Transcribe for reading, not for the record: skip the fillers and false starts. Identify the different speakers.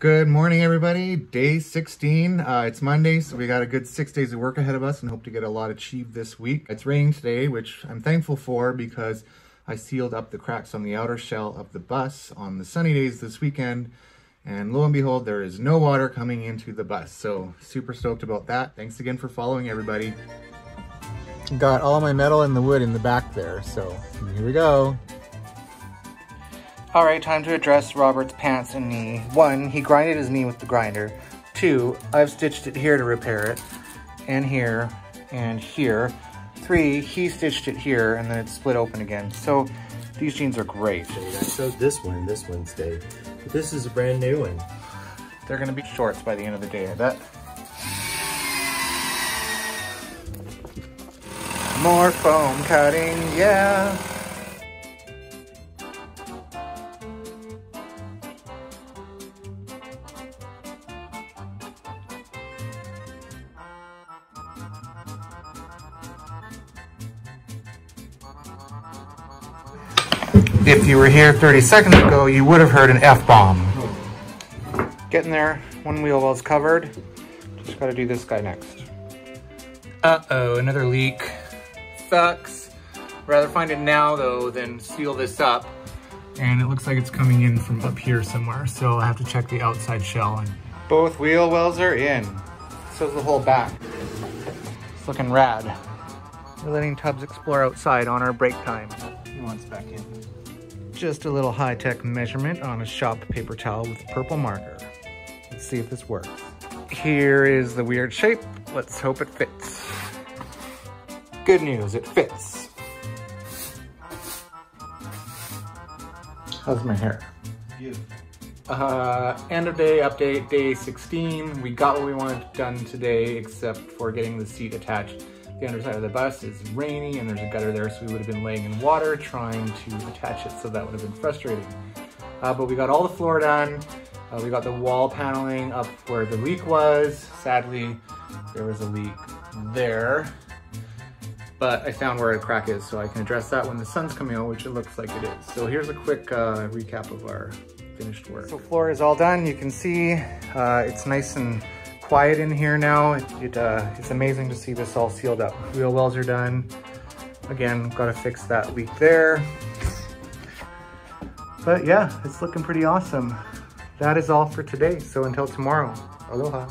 Speaker 1: Good morning, everybody. Day 16. It's Monday, so we got a good 6 days of work ahead of us and hope to get a lot achieved this week. It's raining today, which I'm thankful for because I sealed up the cracks on the outer shell of the bus on the sunny days this weekend. And lo and behold, there is no water coming into the bus. So super stoked about that. Thanks again for following, everybody. Got all my metal and the wood in the back there, so here we go. All right, time to address Robert's pants and knee. 1, he grinded his knee with the grinder. 2, I've stitched it here to repair it, and here, and here. 3, he stitched it here, and then it split open again. So these jeans are great.
Speaker 2: I showed this one stayed, but this is a brand new one.
Speaker 1: They're gonna be shorts by the end of the day, I bet. More foam cutting, yeah. If you were here 30 seconds ago, you would have heard an F-bomb. Getting there, one wheel well's covered. Just gotta do this guy next. Uh-oh, another leak. Sucks. Rather find it now though than seal this up. And it looks like it's coming in from up here somewhere, so I have to check the outside shell. And both wheel wells are in. So's the whole back. It's looking rad. We're letting Tubbs explore outside on our break time. He wants back in. Just a little high-tech measurement on a shop paper towel with a purple marker. Let's see if this works. Here is the weird shape. Let's hope it fits. Good news, it fits. How's my hair?
Speaker 2: Beautiful.
Speaker 1: End of day update, day 16. We got what we wanted done today, except for getting the seat attached. The underside of the bus is rainy and there's a gutter there, so we would have been laying in water trying to attach it, so that would have been frustrating. But we got all the floor done. We got the wall paneling up where the leak was. Sadly, there was a leak there, but I found where a crack is, so I can address that when the sun's coming out, which it looks like it is. So here's a quick recap of our finished work. So floor is all done. You can see it's nice and quiet in here now. It's amazing to see this all sealed up. Wheel wells are done. Again, got to fix that leak there. But yeah, it's looking pretty awesome. That is all for today. So until tomorrow, aloha.